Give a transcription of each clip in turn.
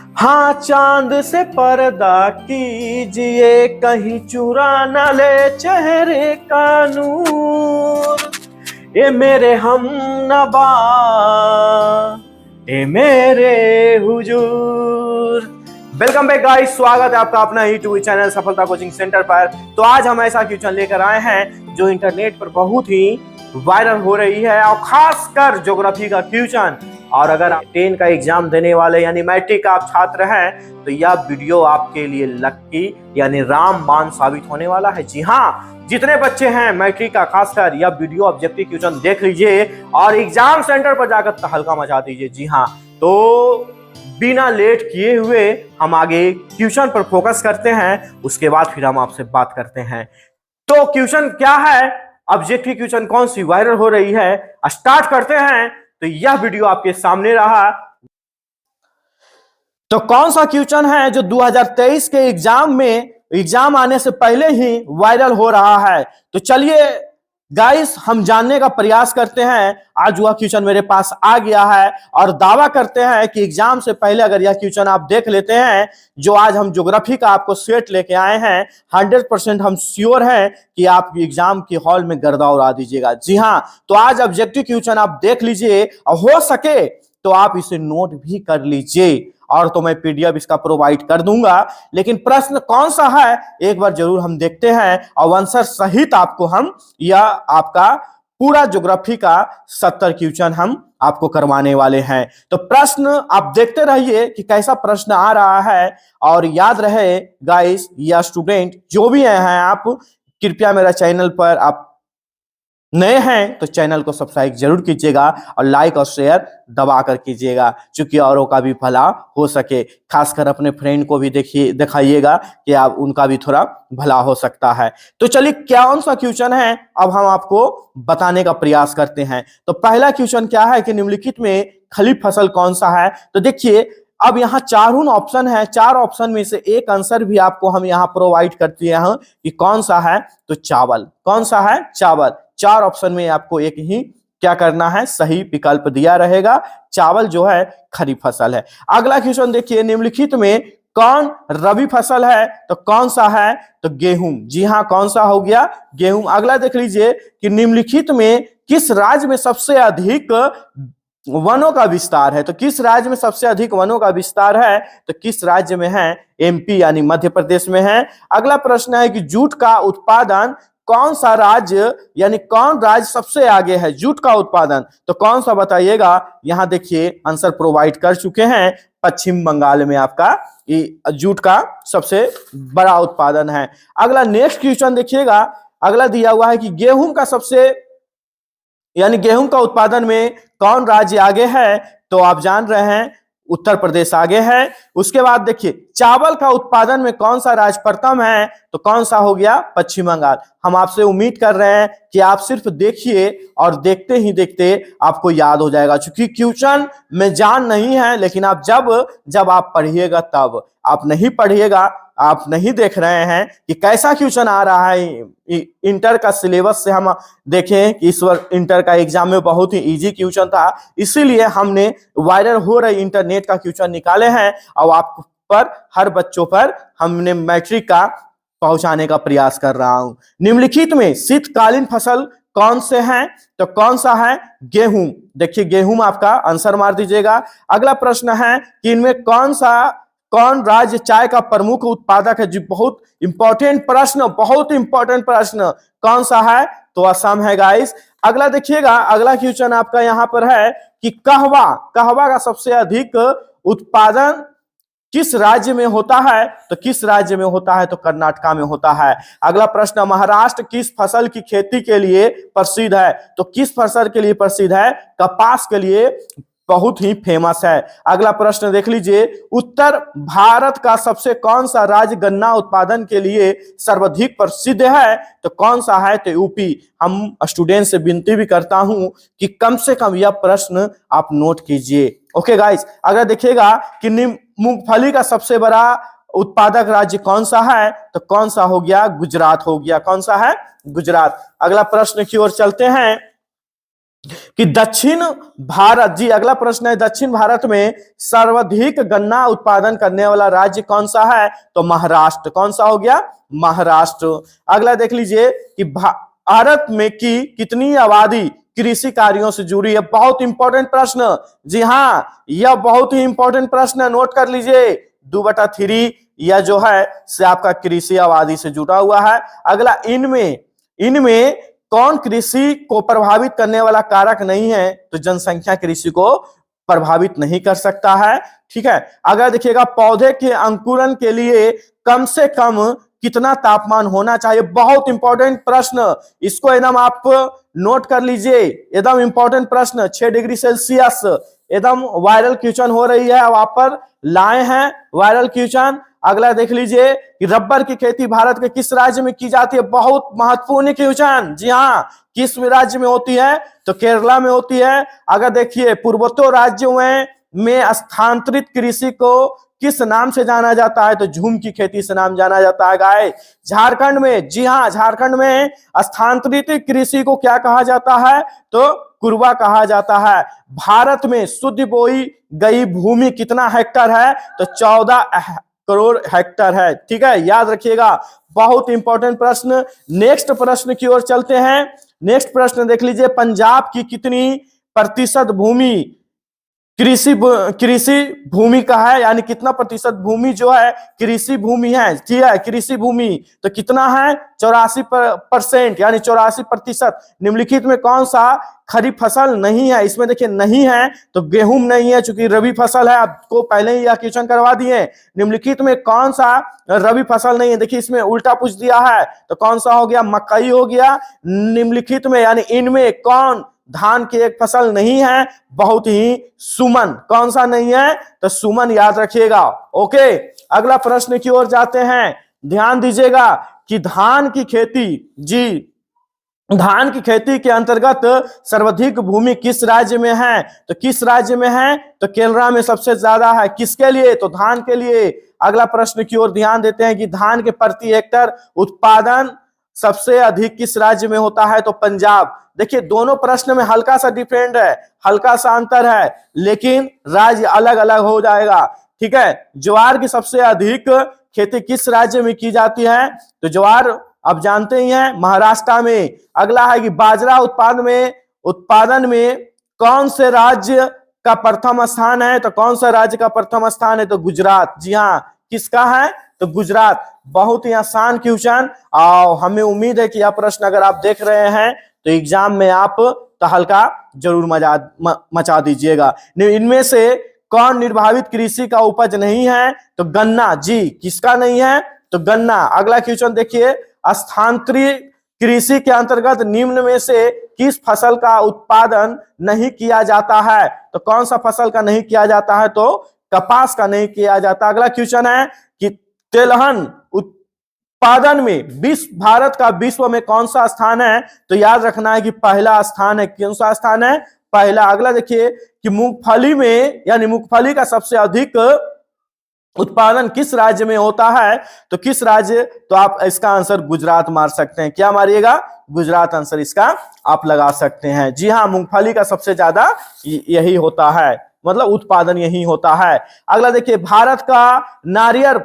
हाँ, चांद से पर्दा कीजिए, कहीं चुरा न ले चेहरे का नूर। ये मेरे हम नबा, ये मेरे हुजूर। वेलकम बैक गाइस, स्वागत है आपका अपना यूट्यूब चैनल सफलता कोचिंग सेंटर पर। तो आज हम ऐसा क्वेश्चन लेकर आए हैं जो इंटरनेट पर बहुत ही वायरल हो रही है, और खासकर ज्योग्राफी का क्वेश्चन। और अगर आप 10 का एग्जाम देने वाले यानी मैट्रिक का आप छात्र हैं तो यह वीडियो आपके लिए लक्की यानी रामबाण साबित होने वाला है। जी हाँ, जितने बच्चे हैं मैट्रिक का, खासकर यह वीडियो ऑब्जेक्टिव क्वेश्चन देख लीजिए और एग्जाम सेंटर पर जाकर तहलका मचा दीजिए। जी हाँ, तो बिना लेट किए हुए हम आगे क्वेश्चन पर फोकस करते हैं, उसके बाद फिर हम आपसे बात करते हैं। तो क्वेश्चन क्या है, ऑब्जेक्टिव क्वेश्चन कौन सी वायरल हो रही है, स्टार्ट करते हैं। तो यह वीडियो आपके सामने रहा। तो कौन सा क्वेश्चन है जो 2023 के एग्जाम आने से पहले ही वायरल हो रहा है। तो चलिए गाइस, हम जानने का प्रयास करते हैं। आज वह क्वेश्चन मेरे पास आ गया है और दावा करते हैं कि एग्जाम से पहले अगर यह क्वेश्चन आप देख लेते हैं, जो आज हम ज्योग्राफी का आपको सेट लेके आए हैं, 100% हम श्योर हैं कि आप एग्जाम के हॉल में गर्दा उड़ा दीजिएगा। जी हाँ, तो आज ऑब्जेक्टिव क्वेश्चन आप देख लीजिए और हो सके तो आप इसे नोट भी कर लीजिए, और तो मैं पीडीएफ इसका प्रोवाइड कर दूंगा। लेकिन प्रश्न कौन सा है एक बार जरूर हम देखते हैं, और आंसर सहित आपको हम यह आपका पूरा ज्योग्राफी का 70 क्वेश्चन हम आपको करवाने वाले हैं। तो प्रश्न आप देखते रहिए कि कैसा प्रश्न आ रहा है। और याद रहे गाइस या स्टूडेंट जो भी हैं आप, कृपया मेरा चैनल पर आप नए हैं तो चैनल को सब्सक्राइब जरूर कीजिएगा और लाइक और शेयर दबा कर कीजिएगा, क्योंकि औरों का भी भला हो सके। खासकर अपने फ्रेंड को भी दिखाइएगा कि आप उनका भी थोड़ा भला हो सकता है। तो चलिए कौन सा क्वेश्चन है अब हम आपको बताने का प्रयास करते हैं। तो पहला क्वेश्चन क्या है कि निम्नलिखित में खरीफ फसल कौन सा है। तो देखिए अब यहाँ चारों ऑप्शन है, 4 ऑप्शन में से एक आंसर भी आपको हम यहाँ प्रोवाइड कर दिए हैं कि कौन सा है। तो चावल, कौन सा है, चावल। 4 ऑप्शन में आपको एक ही क्या करना है, सही विकल्प दिया रहेगा। चावल जो है खरीफ फसल है। अगला क्वेश्चन देखिए, निम्नलिखित में कौन रबी फसल है। तो कौन सा है, तो गेहूं। जी हाँ, कौन सा हो गया, गेहूं। अगला देख लीजिए कि निम्नलिखित में किस राज्य में सबसे अधिक वनों का विस्तार है। तो किस राज्य में सबसे अधिक वनों का विस्तार है, तो किस राज्य में है, एमपी यानी मध्य प्रदेश में है। अगला प्रश्न है कि जूट का उत्पादन कौन सा राज्य यानी कौन राज्य सबसे आगे है जूट का उत्पादन। तो कौन सा बताइएगा। यहां देखिए आंसर प्रोवाइड कर चुके हैं, पश्चिम बंगाल में आपका जूट का सबसे बड़ा उत्पादन है। अगला नेक्स्ट क्वेश्चन देखिएगा, अगला दिया हुआ है कि गेहूं का सबसे यानी गेहूं का उत्पादन में कौन राज्य आगे है। तो आप जान रहे हैं उत्तर प्रदेश आगे है। उसके बाद देखिए चावल का उत्पादन में कौन सा राज्य प्रथम है। तो कौन सा हो गया, पश्चिम बंगाल। हम आपसे उम्मीद कर रहे हैं कि आप सिर्फ देखिए और देखते ही देखते आपको याद हो जाएगा, क्योंकि क्वेश्चन में जान नहीं है। लेकिन आप जब आप पढ़िएगा तब, आप नहीं पढ़िएगा, आप नहीं देख रहे हैं कि कैसा क्वेश्चन आ रहा है। इंटर का सिलेबस से हम देखें कि इस बार इंटर का एग्जाम में बहुत ही इजी क्वेश्चन था, इसीलिए हमने वायरल हो रही इंटरनेट का क्वेश्चन निकाले हैं और आप पर हर बच्चों पर हमने मैट्रिक का पहुंचाने का प्रयास कर रहा हूं। निम्नलिखित में शीतकालीन फसल कौन से हैं। तो कौन सा है, गेहूं। देखिए गेहूं आपका आंसर मार दीजिएगा। अगला प्रश्न है कि इनमें कौन राज्य चाय का प्रमुख उत्पादक है। जी बहुत इंपॉर्टेंट प्रश्न, बहुत इंपॉर्टेंट प्रश्न। कौन सा है, तो असम है गाइस। अगला देखिएगा, अगला क्वेश्चन आपका यहां पर है कि कहवा का सबसे अधिक उत्पादन किस राज्य में होता है। तो किस राज्य में होता है, तो कर्नाटका में होता है। अगला प्रश्न, महाराष्ट्र किस फसल की खेती के लिए प्रसिद्ध है। तो किस फसल के लिए प्रसिद्ध है, कपास के लिए बहुत ही फेमस है। अगला प्रश्न देख लीजिए, उत्तर भारत का सबसे कौन सा राज्य गन्ना उत्पादन के लिए सर्वाधिक प्रसिद्ध है। तो कौन सा है, तो यूपी। हम स्टूडेंट से विनती भी करता हूं कि कम से कम यह प्रश्न आप नोट कीजिए। ओके गाइस, अगर देखिएगा कि मूंगफली का सबसे बड़ा उत्पादक राज्य कौन सा है। तो कौन सा हो गया, गुजरात हो गया। कौन सा है, गुजरात। अगला प्रश्न की ओर चलते हैं। कि दक्षिण भारत, जी अगला प्रश्न है, दक्षिण भारत में सर्वाधिक गन्ना उत्पादन करने वाला राज्य कौन सा है? तो महाराष्ट्र। कौन सा हो गया? महाराष्ट्र। अगला देख लीजिए कि भारत में की कितनी आबादी कृषि कार्यों से जुड़ी है? बहुत इंपॉर्टेंट प्रश्न। जी हाँ, यह बहुत ही इंपॉर्टेंट प्रश्न है, नोट कर लीजिए। 2/3 यह जो है से आपका कृषि आबादी से जुड़ा हुआ है। अगला, इनमें कौन कृषि को प्रभावित करने वाला कारक नहीं है? तो जनसंख्या कृषि को प्रभावित नहीं कर सकता है। ठीक है, अगर देखिएगा पौधे के अंकुरन के लिए कम से कम कितना तापमान होना चाहिए? बहुत इंपॉर्टेंट प्रश्न, इसको एकदम आप नोट कर लीजिए, एकदम इंपॉर्टेंट प्रश्न। 6 डिग्री सेल्सियस, एकदम वायरल क्वेश्चन हो रही है, अब आप पर लाए हैं वायरल क्वेश्चन। अगला देख लीजिए कि रबर की खेती भारत के किस राज्य में की जाती है? बहुत महत्वपूर्ण क्वेश्चन। जी हाँ, किस राज्य में होती है? तो केरला में होती है। अगर देखिए पूर्वोत्तर राज्यों में स्थानांतरित कृषि को किस नाम से जाना जाता है? तो झूम की खेती से नाम जाना जाता है गाय। झारखंड में, जी हाँ, झारखंड में स्थानांतरित कृषि को क्या कहा जाता है? तो कुरबा कहा जाता है। भारत में शुद्ध बोई गई भूमि कितना हेक्टर है? तो 14 करोड़ हेक्टर है। ठीक है, याद रखिएगा, बहुत इंपॉर्टेंट प्रश्न। नेक्स्ट प्रश्न की ओर चलते हैं। नेक्स्ट प्रश्न देख लीजिए, पंजाब की कितनी प्रतिशत भूमि कृषि भूमि का है? यानी कितना प्रतिशत भूमि जो है कृषि भूमि है? ठीक है, कृषि भूमि तो कितना है? 84%, यानी 84%। निम्नलिखित में कौन सा खरीफ फसल नहीं है? इसमें देखिए नहीं है तो गेहूं नहीं है, चूंकि रबी फसल है, आपको पहले ही यह क्वेश्चन करवा दिए। निम्नलिखित में कौन सा रबी फसल नहीं है? देखिए इसमें उल्टा पूछ दिया है, तो कौन सा हो गया? मकई हो गया। निम्नलिखित में यानी इनमें कौन धान की एक फसल नहीं है? बहुत ही सुमन। कौन सा नहीं है? तो सुमन, याद रखिएगा। ओके, अगला प्रश्न की ओर जाते हैं। ध्यान दीजिएगा कि धान की खेती, जी धान की खेती के अंतर्गत सर्वाधिक भूमि किस राज्य में है? तो किस राज्य में है? तो केरला में सबसे ज्यादा है। किसके लिए? तो धान के लिए। अगला प्रश्न की ओर ध्यान देते हैं कि धान के प्रति हेक्टर उत्पादन सबसे अधिक किस राज्य में होता है? तो पंजाब। देखिए दोनों प्रश्न में हल्का सा डिफरेंट है, हल्का सा अंतर है, लेकिन राज्य अलग अलग हो जाएगा। ठीक है, ज्वार की सबसे अधिक खेती किस राज्य में की जाती है? तो ज्वार अब जानते ही हैं, महाराष्ट्र में। अगला है कि बाजरा उत्पादन में कौन से राज्य का प्रथम स्थान है? तो कौन सा राज्य का प्रथम स्थान है? तो गुजरात। जी हाँ, किसका है? तो गुजरात। बहुत ही आसान क्वेश्चन, और हमें उम्मीद है कि यह प्रश्न अगर आप देख रहे हैं तो एग्जाम में आप तहलका जरूर मचा दीजिएगा। इनमें से कौन निर्भावित कृषि का उपज नहीं है? तो गन्ना। जी, किसका नहीं है? तो गन्ना। अगला क्वेश्चन देखिए, स्थानांतरित कृषि के अंतर्गत निम्न में से किस फसल का उत्पादन नहीं किया जाता है? तो कौन सा फसल का नहीं किया जाता है? तो कपास का नहीं किया जाता। अगला क्वेश्चन है कि तिलहन उत्पादन में भारत का विश्व में कौन सा स्थान है? तो याद रखना है कि पहला स्थान है। कौन सा स्थान है? पहला। अगला देखिए कि मूंगफली में, यानी मूंगफली का सबसे अधिक उत्पादन किस राज्य में होता है? तो किस राज्य? तो आप इसका आंसर गुजरात मार सकते हैं। क्या मारिएगा? गुजरात आंसर इसका आप लगा सकते हैं। जी हाँ, मूंगफली का सबसे ज्यादा यही होता है, मतलब उत्पादन यही होता है। अगला देखिए, भारत का नारियल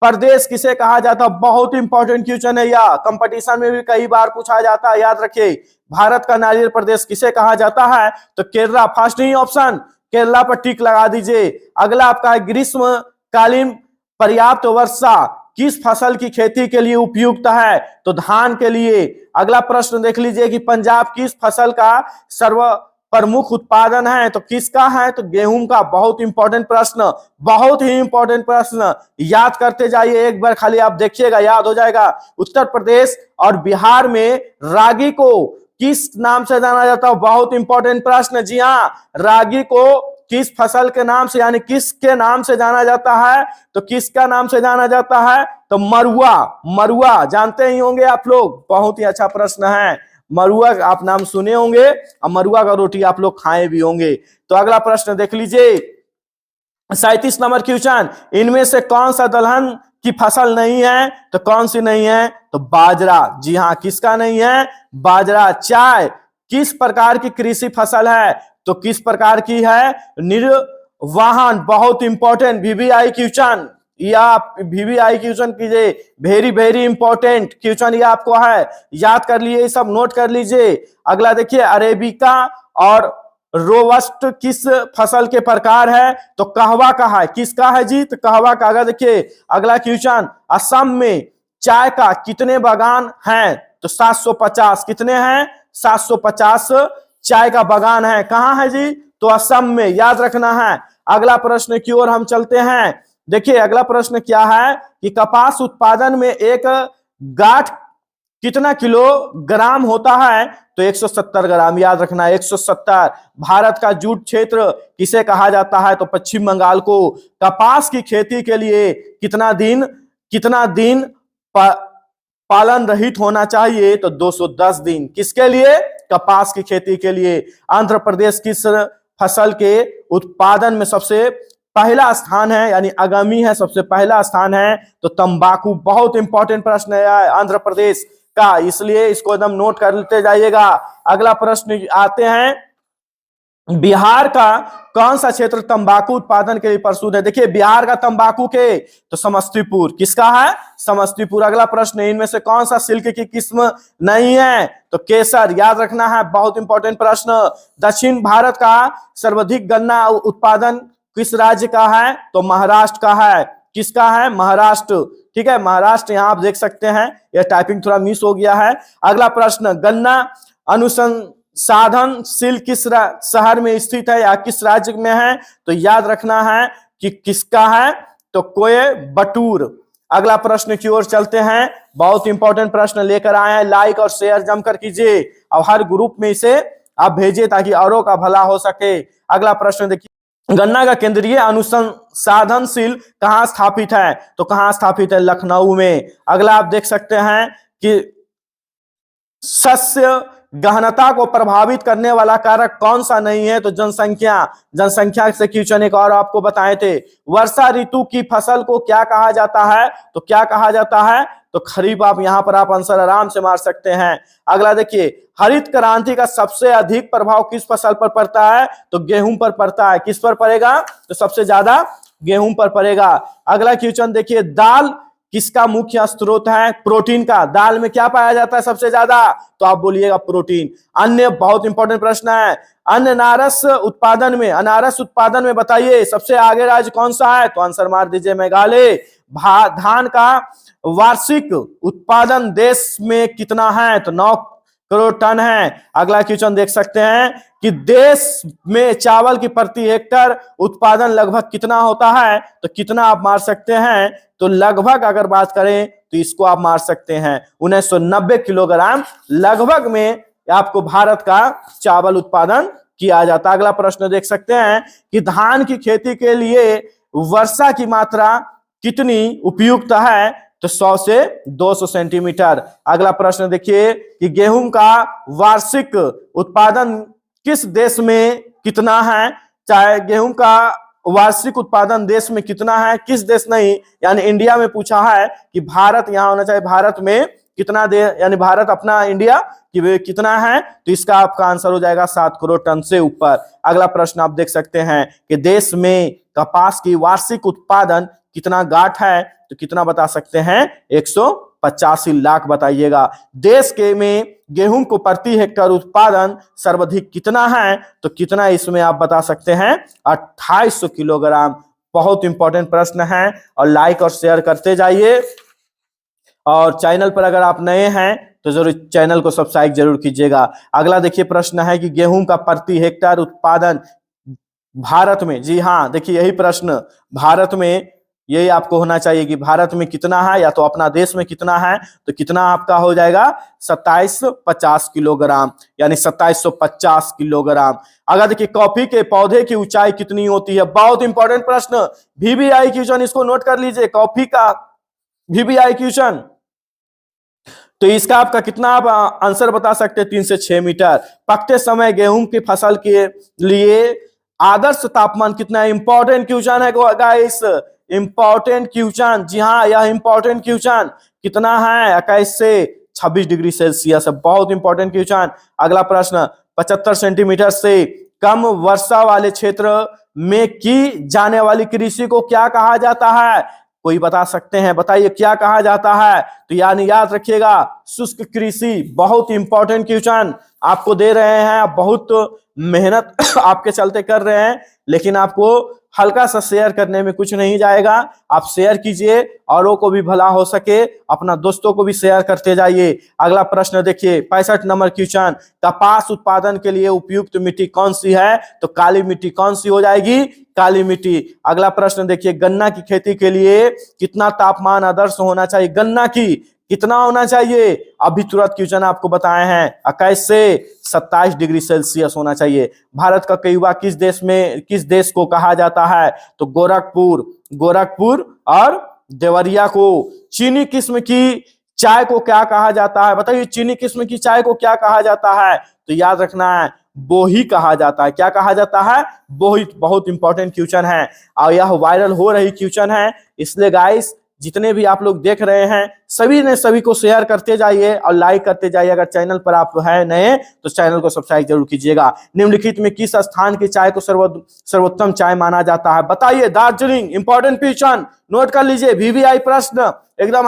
प्रदेश किसे कहा जाता है? बहुत इंपॉर्टेंट क्वेश्चन है, या कंपटीशन में भी कई बार पूछा जाता है, याद रखिए। भारत का नारियल प्रदेश किसे कहा जाता है? तो केरला। फर्स्ट ही ऑप्शन केरला पर टिक लगा दीजिए। अगला आपका ग्रीष्मकालीन पर्याप्त वर्षा किस फसल की खेती के लिए उपयुक्त है? तो धान के लिए। अगला प्रश्न देख लीजिए कि पंजाब किस फसल का सर्व प्रमुख उत्पादन है? तो किसका है? तो गेहूं का। बहुत इंपॉर्टेंट प्रश्न, बहुत ही इंपॉर्टेंट प्रश्न, याद करते जाइए, एक बार खाली आप देखिएगा, याद हो जाएगा। उत्तर प्रदेश और बिहार में रागी को किस नाम से जाना जाता है? बहुत इंपॉर्टेंट प्रश्न। जी हाँ, रागी को किस फसल के नाम से, यानी किसके नाम से जाना जाता है? तो किसका नाम से जाना जाता है? तो मरुआ। मरुआ जानते ही होंगे आप लोग, बहुत ही अच्छा प्रश्न है। मरुआ आप नाम सुने होंगे, और मरुआ का रोटी आप लोग खाए भी होंगे। तो अगला प्रश्न देख लीजिए, 37 नंबर क्वेश्चन, इनमें से कौन सा दलहन की फसल नहीं है? तो कौन सी नहीं है? तो बाजरा। जी हाँ, किसका नहीं है? बाजरा। चाय किस प्रकार की कृषि फसल है? तो किस प्रकार की है? निर्वाहन। बहुत इंपॉर्टेंट वीवीआई क्वेश्चन, या वीवीआई क्वेश्चन कीजिए, वेरी वेरी इंपॉर्टेंट क्वेश्चन ये आपको है, याद कर लिए, सब नोट कर लीजिए। अगला देखिए, अरेबिका और रोबस्ट किस फसल के प्रकार है? तो कहवा का है। किसका है जी? तो कहवा का। अगर देखिए अगला क्वेश्चन, असम में चाय का कितने बागान हैं? तो 750। कितने हैं? 750 चाय का बागान है। कहां है जी? तो असम में, याद रखना है। अगला प्रश्न की ओर हम चलते हैं। देखिए अगला प्रश्न क्या है कि कपास उत्पादन में एक गांठ कितना किलोग्राम होता है? तो 170 ग्राम, याद रखना है 170। भारत का जूट क्षेत्र किसे कहा जाता है? तो पश्चिम बंगाल को। कपास की खेती के लिए कितना दिन पालन रहित होना चाहिए? तो 210 दिन। किसके लिए? कपास की खेती के लिए। आंध्र प्रदेश किस फसल के उत्पादन में सबसे पहला स्थान है, यानी आगामी है, सबसे पहला स्थान है? तो तंबाकू। बहुत इंपॉर्टेंट प्रश्न है आंध्र प्रदेश का, इसलिए इसको एकदम नोट कर लेते जाइएगा। अगला प्रश्न आते हैं, बिहार का कौन सा क्षेत्र तंबाकू उत्पादन के लिए प्रसिद्ध है? देखिए बिहार का तंबाकू के, तो समस्तीपुर। किसका है? समस्तीपुर। अगला प्रश्न, इनमें से कौन सा सिल्क की किस्म नहीं है? तो केसर, याद रखना है, बहुत इंपॉर्टेंट प्रश्न। दक्षिण भारत का सर्वाधिक गन्ना उत्पादन किस राज्य का है? तो महाराष्ट्र का है। किसका है? महाराष्ट्र। ठीक है, महाराष्ट्र। यहां आप देख सकते हैं, यह टाइपिंग थोड़ा मिस हो गया है। अगला प्रश्न, गन्ना अनुसंधानशील किस शहर में स्थित है या किस राज्य में है? तो याद रखना है कि किसका है? तो कोयम्बटूर। अगला प्रश्न की ओर चलते हैं, बहुत इंपॉर्टेंट प्रश्न लेकर आए हैं, लाइक और शेयर जमकर कीजिए और हर ग्रुप में इसे आप भेजिए ताकि औरों का भला हो सके। अगला प्रश्न देखिए, गन्ना का केंद्रीय अनुसंधानशील कहां स्थापित है? तो कहां स्थापित है? लखनऊ में। अगला आप देख सकते हैं कि शस्य गहनता को प्रभावित करने वाला कारक कौन सा नहीं है? तो जनसंख्या। जनसंख्या से क्वेश्चन एक और आपको बताए थे। वर्षा ऋतु की फसल को क्या कहा जाता है? तो क्या कहा जाता है? तो खरीफ। आप यहां पर आप आंसर आराम से मार सकते हैं। अगला देखिए, हरित क्रांति का सबसे अधिक प्रभाव किस फसल पर पड़ता है? तो गेहूं पर पड़ता है। किस पर पड़ेगा? तो सबसे ज्यादा गेहूं पर पड़ेगा। अगला क्वेश्चन देखिए, दाल किसका मुख्य स्रोत है? प्रोटीन का। दाल में क्या पाया जाता है सबसे ज्यादा? तो आप बोलिएगा प्रोटीन। अन्य, बहुत इंपॉर्टेंट प्रश्न है, अनारस उत्पादन में बताइए सबसे आगे राज्य कौन सा है? तो आंसर मार दीजिए मेघालय। धान का वार्षिक उत्पादन देश में कितना है? तो 9 करोड़ टन है। अगला क्वेश्चन देख सकते हैं कि देश में चावल की प्रति हेक्टर उत्पादन लगभग कितना होता है? तो कितना आप मार सकते हैं? तो लगभग अगर बात करें तो इसको आप मार सकते हैं 1990 किलोग्राम लगभग में आपको भारत का चावल उत्पादन किया जाता है। अगला प्रश्न देख सकते हैं कि धान की खेती के लिए वर्षा की मात्रा कितनी उपयुक्त है? तो 100 से 200 सेंटीमीटर। अगला प्रश्न देखिए कि गेहूं का वार्षिक उत्पादन किस देश में कितना है? चाहे गेहूं का वार्षिक उत्पादन देश में कितना है, किस देश नहीं, यानी इंडिया में पूछा है कि भारत यहां होना चाहिए, भारत में कितना दे, यानी भारत अपना इंडिया कि कितना है? तो इसका आपका आंसर हो जाएगा 7 करोड़ टन से ऊपर। अगला प्रश्न आप देख सकते हैं कि देश में कपास की वार्षिक उत्पादन कितना गांठ है? तो कितना बता सकते हैं? 185 लाख बताइएगा। देश के में गेहूं को प्रति हेक्टर उत्पादन सर्वाधिक कितना है? तो कितना इसमें आप बता सकते हैं? 2800 किलोग्राम। बहुत इंपॉर्टेंट प्रश्न है और लाइक और शेयर करते जाइए। और चैनल पर अगर आप नए हैं तो जरूर चैनल को सब्सक्राइब जरूर कीजिएगा। अगला देखिए प्रश्न है कि गेहूं का प्रति हेक्टर उत्पादन भारत में, जी हाँ देखिए यही प्रश्न, भारत में यही आपको होना चाहिए कि भारत में कितना है या तो अपना देश में कितना है। तो कितना आपका हो जाएगा? 2750 किलोग्राम, यानी 2750 किलोग्राम। अगर देखिए कॉफी के पौधे की ऊंचाई कितनी होती है? बहुत इंपॉर्टेंट प्रश्न, वीवीआई क्वेश्चन, इसको नोट कर लीजिए, कॉफी का वीवीआई क्वेश्चन। तो इसका आपका कितना आप आंसर बता सकते हैं? 3 से 6 मीटर। पकते समय गेहूं की फसल के लिए आदर्श तापमान कितना है? इंपॉर्टेंट क्वेश्चन है गाइस, इंपॉर्टेंट क्वेश्चन। जी हाँ, यह इंपॉर्टेंट क्वेश्चन। कितना है? 21 से 26 डिग्री सेल्सियस है। बहुत इंपॉर्टेंट क्वेश्चन। अगला प्रश्न, 75 सेंटीमीटर से कम वर्षा वाले क्षेत्र में की जाने वाली कृषि को क्या कहा जाता है? कोई बता सकते हैं? बताइए क्या कहा जाता है? तो यानी याद रखिएगा, शुष्क कृषि। बहुत इंपॉर्टेंट क्वेश्चन आपको दे रहे हैं, बहुत मेहनत आपके चलते कर रहे हैं, लेकिन आपको हल्का सा शेयर करने में कुछ नहीं जाएगा। आप शेयर कीजिए, औरों को भी भला हो सके, अपना दोस्तों को भी शेयर करते जाइए। अगला प्रश्न देखिए, 65 नंबर क्वेश्चन, कपास उत्पादन के लिए उपयुक्त मिट्टी कौन सी है? तो काली मिट्टी। कौन सी हो जाएगी? काली मिट्टी। अगला प्रश्न देखिए, गन्ना की खेती के लिए कितना तापमान आदर्श होना चाहिए? गन्ना की कितना होना चाहिए? अभी तुरंत क्वेश्चन आपको बताए हैं, 21 से 27 डिग्री सेल्सियस होना चाहिए। भारत का कयूबा किस देश को कहा जाता है? तो गोरखपुर और देवरिया को। चीनी किस्म की चाय को क्या कहा जाता है? बताइए, चीनी किस्म की चाय को क्या कहा जाता है? तो याद रखना है, बोही कहा जाता है। क्या कहा जाता है? बोही। बहुत इंपॉर्टेंट क्वेश्चन है और यह वायरल हो रही क्वेश्चन है, इसलिए गाइस जितने भी आप लोग देख रहे हैं सभी ने सभी को शेयर करते जाइए और लाइक करते जाइए। अगर चैनल पर आप हैं नए तो चैनल को सब्सक्राइब जरूर कीजिएगा। निम्नलिखित में किस स्थान की चाय को सर्वोत्तम चाय माना जाता है? बताइए। दार्जिलिंग। इंपॉर्टेंट क्वेश्चन, नोट कर लीजिए। VVI प्रश्न एकदम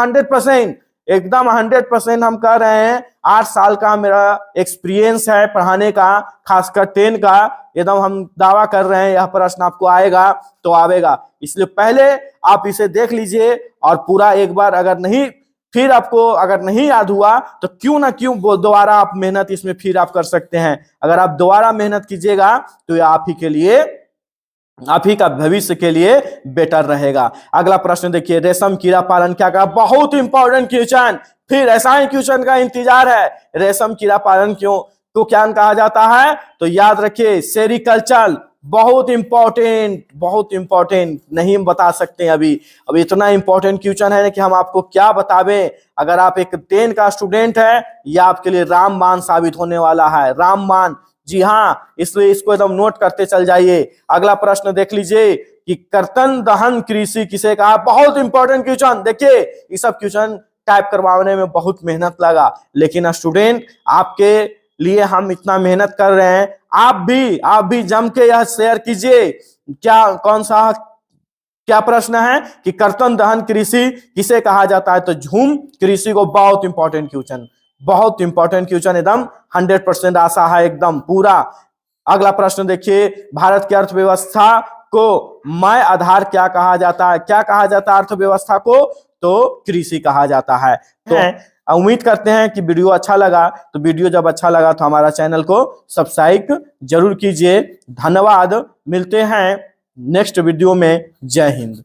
100% हम कर रहे हैं। 8 साल का मेरा एक्सपीरियंस है पढ़ाने का, खासकर 10 का। एकदम हम दावा कर रहे हैं यह प्रश्न आपको आएगा तो आवेगा, इसलिए पहले आप इसे देख लीजिए और पूरा एक बार, अगर नहीं याद हुआ तो क्यों ना क्यों दोबारा आप मेहनत इसमें फिर आप कर सकते हैं। अगर आप दोबारा मेहनत कीजिएगा तो ये आप ही का भविष्य के लिए बेटर रहेगा। अगला प्रश्न देखिए, रेशम कीड़ा पालन क्या कहा? बहुत इंपॉर्टेंट क्वेश्चन, फिर ऐसा ही क्वेश्चन का इंतजार है। रेशम कीड़ा पालन को क्या कहा जाता है? तो याद रखिए, सेरिकल्चर। बहुत इंपॉर्टेंट नहीं बता सकते अभी इतना इंपॉर्टेंट क्वेश्चन है कि हम आपको क्या बतावें। अगर आप एक 10 का स्टूडेंट है, यह आपके लिए रामबाण साबित होने वाला है। रामबाण, जी हाँ, इसलिए इसको एकदम नोट करते चल जाइए। अगला प्रश्न देख लीजिए कि कर्तन दहन कृषि किसे कहा? बहुत इंपॉर्टेंट क्वेश्चन। देखिए, ये सब क्वेश्चन टाइप करवाने में बहुत मेहनत लगा, लेकिन स्टूडेंट आपके लिए हम इतना मेहनत कर रहे हैं। आप भी जम के यह शेयर कीजिए। क्या प्रश्न है कि कर्तन दहन कृषि किसे कहा जाता है? तो झूम कृषि को। बहुत इंपॉर्टेंट क्वेश्चन एकदम 100% आशा है एकदम पूरा। अगला प्रश्न देखिए, भारत की अर्थव्यवस्था को मय आधार क्या कहा जाता है? क्या कहा जाता है अर्थव्यवस्था को? तो कृषि कहा जाता है। तो उम्मीद करते हैं कि वीडियो अच्छा लगा। तो वीडियो जब अच्छा लगा तो हमारा चैनल को सब्सक्राइब जरूर कीजिए। धन्यवाद, मिलते हैं नेक्स्ट वीडियो में। जय हिंद।